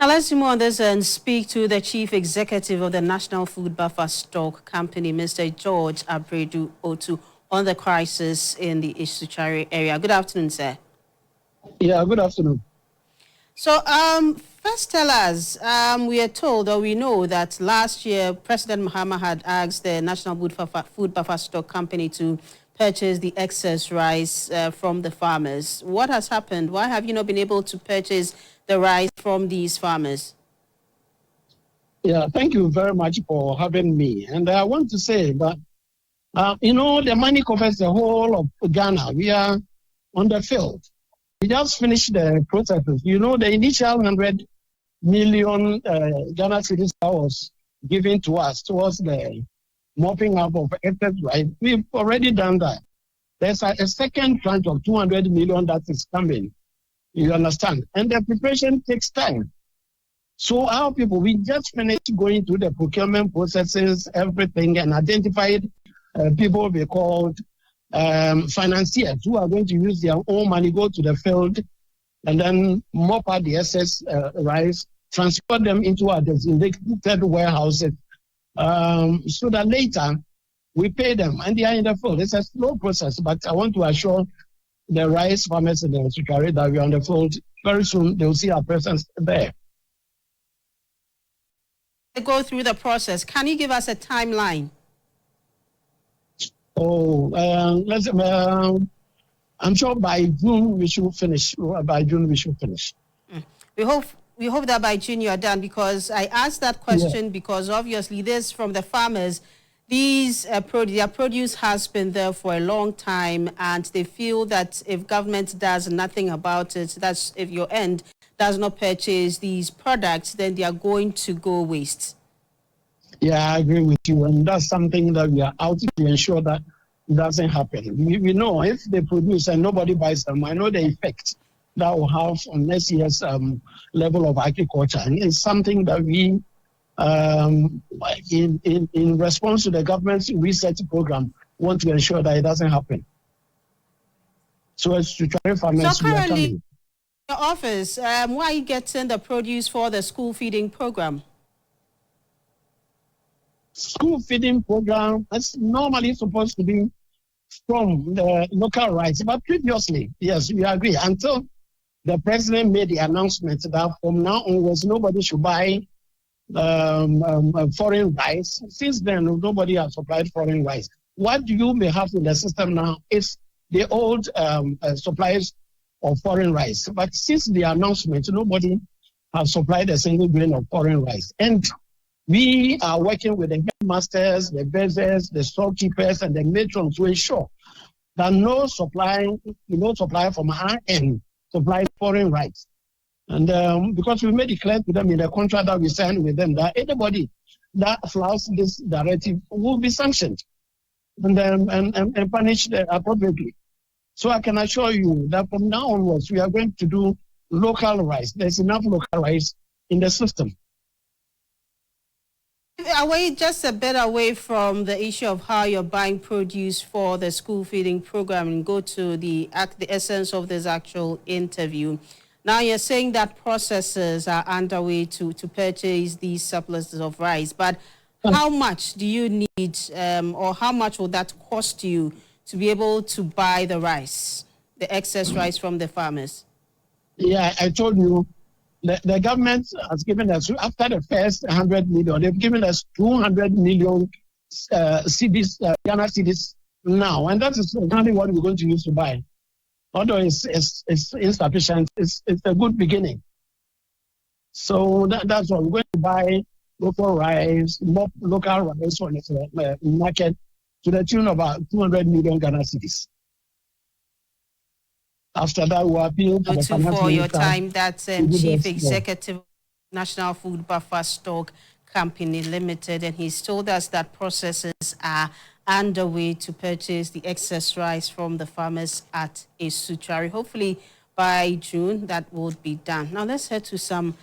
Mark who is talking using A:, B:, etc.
A: Now let's move on this and speak to the Chief Executive of the National Food Buffer Stock Company, Mr. George Abradu-Otoo, on the crisis in the Asutsuare area. Good afternoon, sir.
B: Yeah, good afternoon.
A: So, first tell us, we are told or we know that last year President Mahama had asked the National Food Buffer Stock Company to purchase the excess rice from the farmers. What has happened? Why have you not been able to purchase the rice from these farmers?
B: Yeah, thank you very much for having me. And I want to say that, the money covers the whole of Ghana. We are on the field. We just finished the processes. The initial 100 million Ghana cedis that was given to us towards the mopping up of excess rice. We've already done that. There's a second tranche of 200 million that is coming. You understand? And the preparation takes time. So our people, we just finished going through the procurement processes, everything, and identified people we called financiers who are going to use their own money, go to the field, and then mop out the excess rice, transfer them into our designated warehouses, so that later we pay them, and they are in the field. It's a slow process, but I want to assure the rice farmers in the Asutsuare that we are on the field. Very soon they will see our presence there.
A: To go through the process, can you give us a timeline?
B: I'm sure by June we should finish.
A: We hope that by June you are done, because I asked that question because obviously this from the farmers. Their produce has been there for a long time, and they feel that if government does nothing about it, that's if your end does not purchase these products, then they are going to go waste.
B: Yeah, I agree with you, and that's something that we are out to ensure that doesn't happen. We know if they produce and nobody buys them, I know the effect that will have on next year's level of agriculture, and it's something that we, in response to the government's research program, want to ensure that it doesn't happen. So as to try farmers,
A: so currently, your office, why are you getting the produce for the school feeding program?
B: School feeding program is normally supposed to be from the local rice, but previously, yes, we agree, until the president made the announcement that from now onwards nobody should buy foreign rice. Since then, nobody has supplied foreign rice. What you may have in the system now is the old supplies of foreign rice. But since the announcement, nobody has supplied a single grain of foreign rice. And we are working with the headmasters, the bezzers, the storekeepers, and the matrons to ensure that no supply from our end supplies foreign rice. And because we made it clear to them in the contract that we signed with them that anybody that flouts this directive will be sanctioned and punished appropriately. So I can assure you that from now onwards, we are going to do local rice. There's enough local rice in the system.
A: Just a bit away from the issue of how you're buying produce for the school feeding program, and go to the essence of this actual interview. Now you're saying that processes are underway to purchase these surpluses of rice, but how much do you need, or how much will that cost you to be able to buy the rice, the excess rice from the farmers?
B: Yeah, I told you, the government has given us, after the first 100 million, they've given us 200 million cedis, Ghana cedis now, and that is only what we're going to use to buy. Although it's insufficient, it's a good beginning. So that's what we're going to buy: local rice, local rice on the market to the tune of about 200 million Ghana cedis. After that, we'll appeal to the finance
A: for your time. That's Chief Executive National Food Buffer Stock Company Limited, and he's told us that processes are underway to purchase the excess rice from the farmers at Asutsuare. Hopefully by June that will be done. Now let's head to some